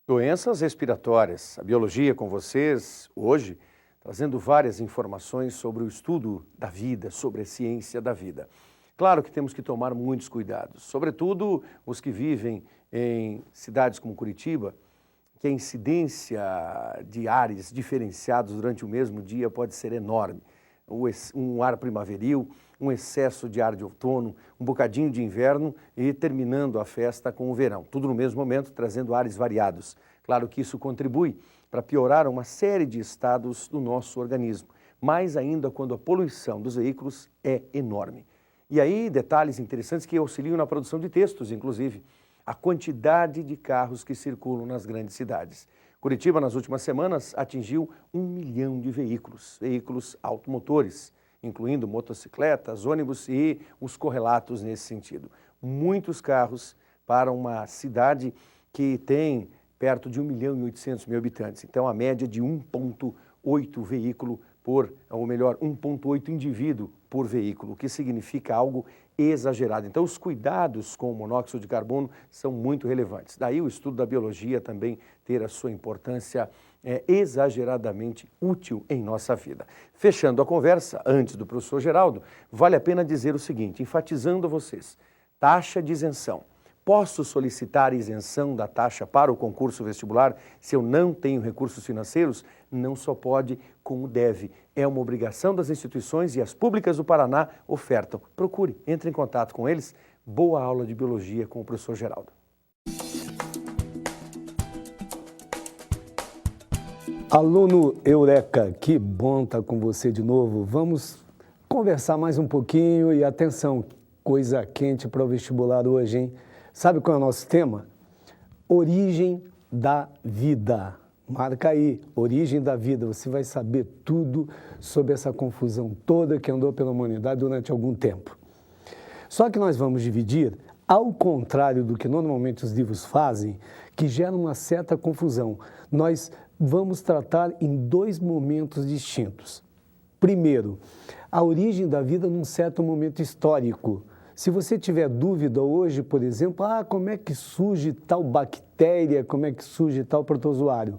Doenças respiratórias. A biologia com vocês hoje, trazendo várias informações sobre o estudo da vida, sobre a ciência da vida. Claro que temos que tomar muitos cuidados, sobretudo os que vivem em cidades como Curitiba, que a incidência de ares diferenciados durante o mesmo dia pode ser enorme. Um ar primaveril, um excesso de ar de outono, um bocadinho de inverno e terminando a festa com o verão. Tudo no mesmo momento, trazendo ares variados. Claro que isso contribui para piorar uma série de estados do nosso organismo, mais ainda quando a poluição dos veículos é enorme. E aí, detalhes interessantes que auxiliam na produção de textos, inclusive, a quantidade de carros que circulam nas grandes cidades. Curitiba, nas últimas semanas, atingiu 1 milhão de veículos automotores, incluindo motocicletas, ônibus e os correlatos nesse sentido. Muitos carros para uma cidade que tem perto de 1.800.000 habitantes. Então, a média de 1,8 veículo por, ou melhor, 1,8 indivíduo por veículo, o que significa algo exagerado. Então, os cuidados com o monóxido de carbono são muito relevantes. Daí o estudo da biologia também ter a sua importância exageradamente útil em nossa vida. Fechando a conversa, antes do professor Geraldo, vale a pena dizer o seguinte, enfatizando a vocês, taxa de isenção. Posso solicitar isenção da taxa para o concurso vestibular se eu não tenho recursos financeiros? Não só pode, como deve. É uma obrigação das instituições e as públicas do Paraná ofertam. Procure, entre em contato com eles. Boa aula de biologia com o professor Geraldo. Aluno Eureka, que bom estar com você de novo. Vamos conversar mais um pouquinho e atenção, coisa quente para o vestibular hoje, hein? Sabe qual é o nosso tema? Origem da vida. Marca aí, origem da vida. Você vai saber tudo sobre essa confusão toda que andou pela humanidade durante algum tempo. Só que nós vamos dividir, ao contrário do que normalmente os livros fazem, que gera uma certa confusão. Nós vamos tratar em dois momentos distintos. Primeiro, a origem da vida num certo momento histórico. Se você tiver dúvida hoje, por exemplo, como é que surge tal bactéria, como é que surge tal protozoário?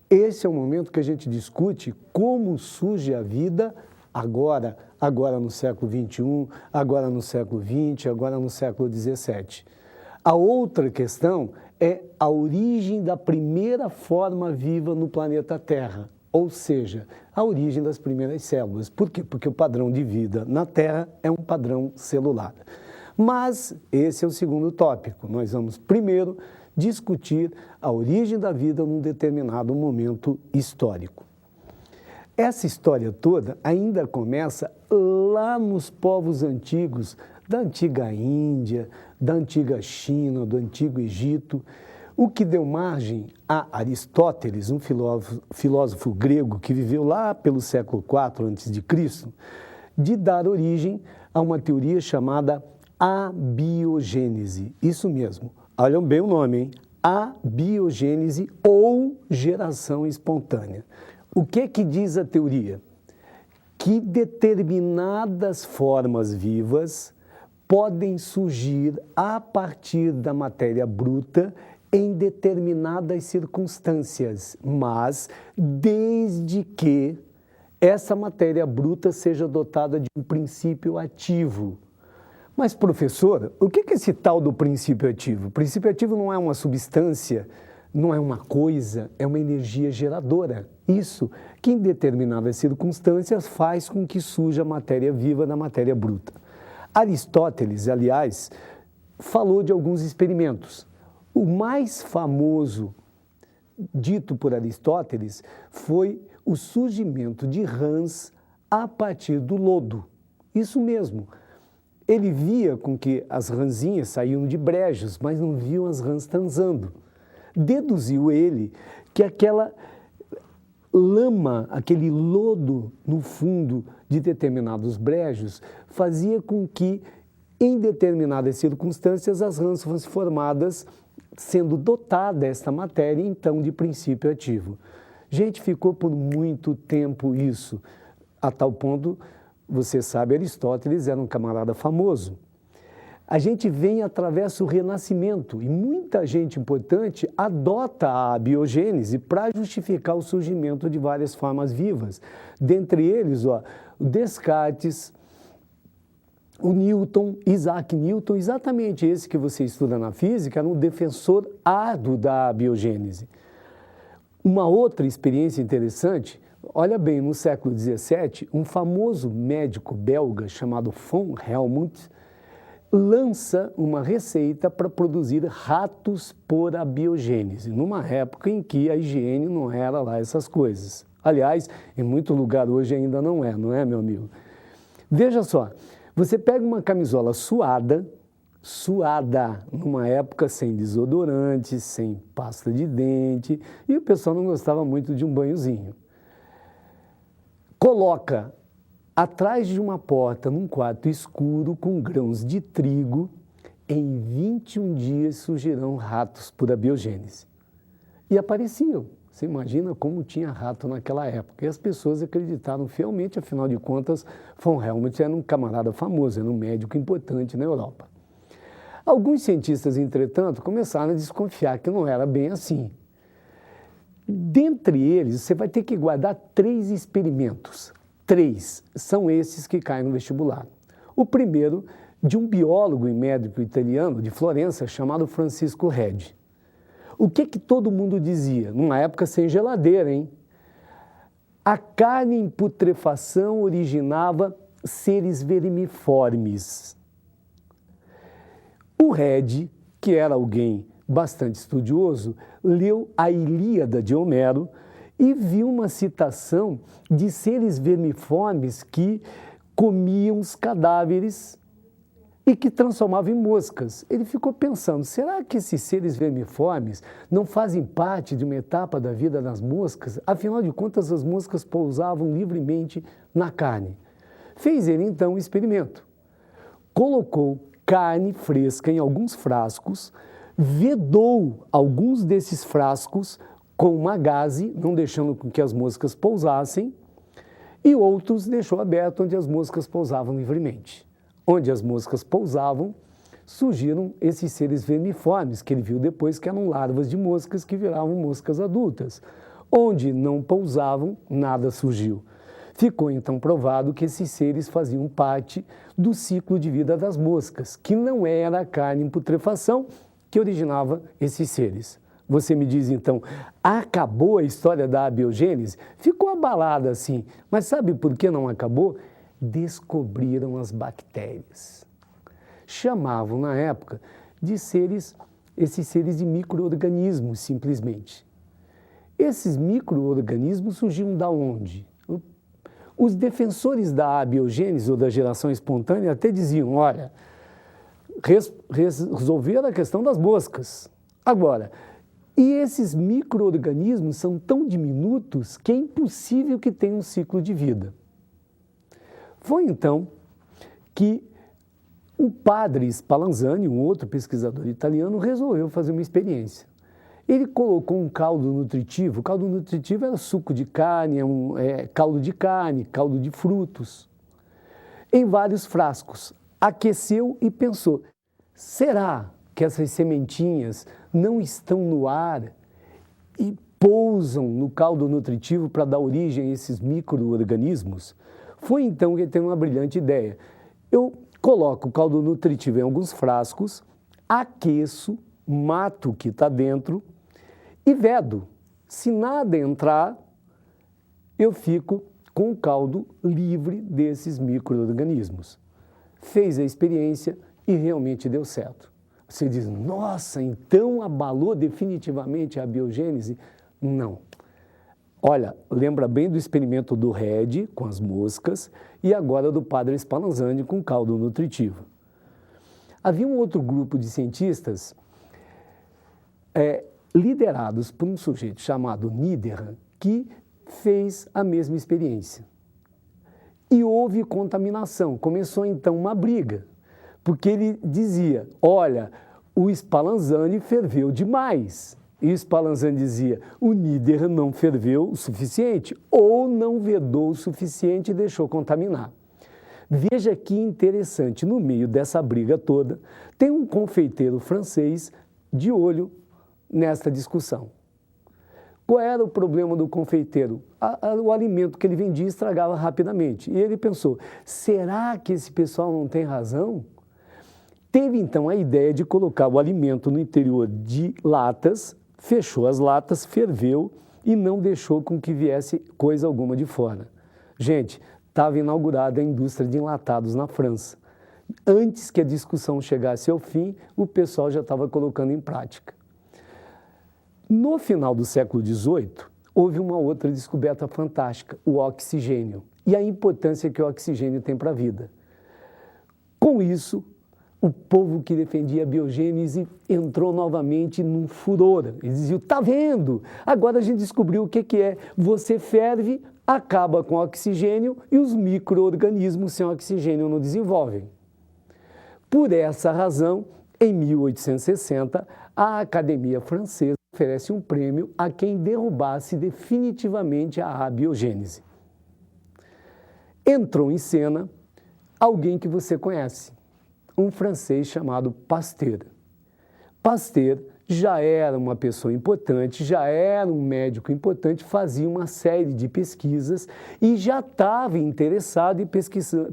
Esse é o momento que a gente discute como surge a vida agora no século XXI, agora no século XX, agora no século XVII. A outra questão é a origem da primeira forma viva no planeta Terra, ou seja, a origem das primeiras células. Por quê? Porque o padrão de vida na Terra é um padrão celular. Mas esse é o segundo tópico. Nós vamos primeiro discutir a origem da vida num determinado momento histórico. Essa história toda ainda começa lá nos povos antigos, da antiga Índia, da antiga China, do antigo Egito, o que deu margem a Aristóteles, um filósofo grego que viveu lá pelo século IV a.C., de dar origem a uma teoria chamada abiogênese. Isso mesmo, olham bem o nome, hein? Abiogênese ou geração espontânea. O que diz a teoria? Que determinadas formas vivas podem surgir a partir da matéria bruta em determinadas circunstâncias, mas desde que essa matéria bruta seja dotada de um princípio ativo. Mas, professor, o que é esse tal do princípio ativo? O princípio ativo não é uma substância, não é uma coisa, é uma energia geradora. Isso que em determinadas circunstâncias faz com que surja a matéria viva da matéria bruta. Aristóteles, aliás, falou de alguns experimentos. O mais famoso dito por Aristóteles foi o surgimento de rãs a partir do lodo. Isso mesmo. Ele via com que as rãzinhas saíam de brejos, mas não viam as rãs transando. Deduziu ele que aquela lama, aquele lodo no fundo de determinados brejos, fazia com que, em determinadas circunstâncias, as rãs fossem formadas sendo dotada esta matéria, então, de princípio ativo. Gente, ficou por muito tempo isso, a tal ponto, você sabe, Aristóteles era um camarada famoso. A gente vem através do renascimento e muita gente importante adota a abiogênese para justificar o surgimento de várias formas vivas. Dentre eles, o Descartes, o Newton, Isaac Newton, exatamente esse que você estuda na física, era um defensor árduo da abiogênese. Uma outra experiência interessante, olha bem, no século XVII, um famoso médico belga chamado von Helmont lança uma receita para produzir ratos por abiogênese, numa época em que a higiene não era lá essas coisas. Aliás, em muito lugar hoje ainda não é, meu amigo? Veja só, você pega uma camisola suada, numa época sem desodorante, sem pasta de dente, e o pessoal não gostava muito de um banhozinho. Coloca atrás de uma porta, num quarto escuro, com grãos de trigo, em 21 dias surgirão ratos por abiogênese. E apareciam. Você imagina como tinha rato naquela época. E as pessoas acreditaram fielmente, afinal de contas, von Helmont era um camarada famoso, era um médico importante na Europa. Alguns cientistas, entretanto, começaram a desconfiar que não era bem assim. Dentre eles, você vai ter que guardar 3 experimentos. 3 são esses que caem no vestibular. O primeiro, de um biólogo e médico italiano de Florença, chamado Francisco Redi. O que todo mundo dizia? Numa época sem geladeira, hein? A carne em putrefação originava seres vermiformes. O Redi, que era alguém bastante estudioso, leu a Ilíada de Homero e viu uma citação de seres vermiformes que comiam os cadáveres e que transformavam em moscas. Ele ficou pensando, será que esses seres vermiformes não fazem parte de uma etapa da vida das moscas? Afinal de contas, as moscas pousavam livremente na carne. Fez ele, então, um experimento. Colocou carne fresca em alguns frascos, vedou alguns desses frascos com uma gaze, não deixando com que as moscas pousassem, e outros deixou aberto onde as moscas pousavam livremente. Onde as moscas pousavam, surgiram esses seres vermiformes, que ele viu depois que eram larvas de moscas que viravam moscas adultas. Onde não pousavam, nada surgiu. Ficou então provado que esses seres faziam parte do ciclo de vida das moscas, que não era a carne em putrefação que originava esses seres. Você me diz então, acabou a história da abiogênese? Ficou abalada assim, mas sabe por que não acabou? Descobriram as bactérias. Chamavam na época de esses seres de micro-organismos, simplesmente. Esses micro-organismos surgiram da onde? Os defensores da abiogênese ou da geração espontânea até diziam, olha, resolveram a questão das moscas. Agora, e esses micro-organismos são tão diminutos que é impossível que tenham um ciclo de vida. Foi então que o padre Spallanzani, um outro pesquisador italiano, resolveu fazer uma experiência. Ele colocou um caldo nutritivo. O caldo nutritivo era suco de carne, caldo de carne, caldo de frutos, em vários frascos. Aqueceu e pensou, será que essas sementinhas não estão no ar e pousam no caldo nutritivo para dar origem a esses micro-organismos? Foi então que ele teve uma brilhante ideia. Eu coloco o caldo nutritivo em alguns frascos, aqueço, mato o que está dentro e vedo. Se nada entrar, eu fico com o caldo livre desses micro-organismos. Fez a experiência e realmente deu certo. Você diz, nossa, então abalou definitivamente a abiogênese? Não. Olha, lembra bem do experimento do Redi com as moscas e agora do padre Spallanzani com caldo nutritivo. Havia um outro grupo de cientistas liderados por um sujeito chamado Niederer, que fez a mesma experiência. E houve contaminação. Começou então uma briga, porque ele dizia, olha, o Spallanzani ferveu demais. E o Spallanzani dizia, o Niederer não ferveu o suficiente ou não vedou o suficiente e deixou contaminar. Veja que interessante, no meio dessa briga toda, tem um confeiteiro francês de olho nesta discussão. Qual era o problema do confeiteiro? O alimento que ele vendia estragava rapidamente. E ele pensou, será que esse pessoal não tem razão? Teve então a ideia de colocar o alimento no interior de latas, fechou as latas, ferveu e não deixou com que viesse coisa alguma de fora. Gente, estava inaugurada a indústria de enlatados na França. Antes que a discussão chegasse ao fim, o pessoal já estava colocando em prática. No final do século XVIII, houve uma outra descoberta fantástica, o oxigênio, e a importância que o oxigênio tem para a vida. Com isso, o povo que defendia a biogênese entrou novamente num furor. Eles diziam, tá vendo? Agora a gente descobriu o que é. Você ferve, acaba com o oxigênio e os micro-organismos sem oxigênio não desenvolvem. Por essa razão, em 1860, a Academia Francesa oferece um prêmio a quem derrubasse definitivamente a abiogênese. Entrou em cena alguém que você conhece, um francês chamado Pasteur. Pasteur já era uma pessoa importante, já era um médico importante, fazia uma série de pesquisas e já estava interessado em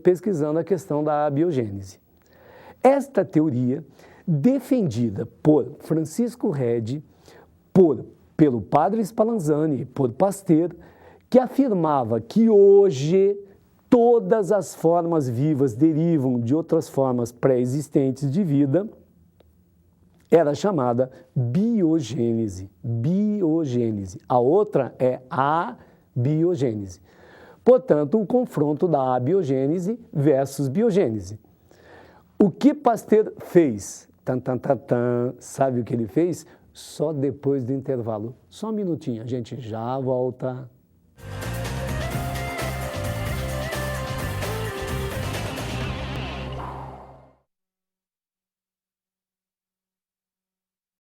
pesquisando a questão da abiogênese. Esta teoria, defendida por Francisco Redi, pelo padre Spallanzani, por Pasteur, que afirmava que hoje todas as formas vivas derivam de outras formas pré-existentes de vida, era chamada biogênese. Biogênese. A outra é abiogênese. Portanto, um confronto da abiogênese versus biogênese. O que Pasteur fez? Sabe o que ele fez? Só depois do intervalo. Só um minutinho, a gente já volta.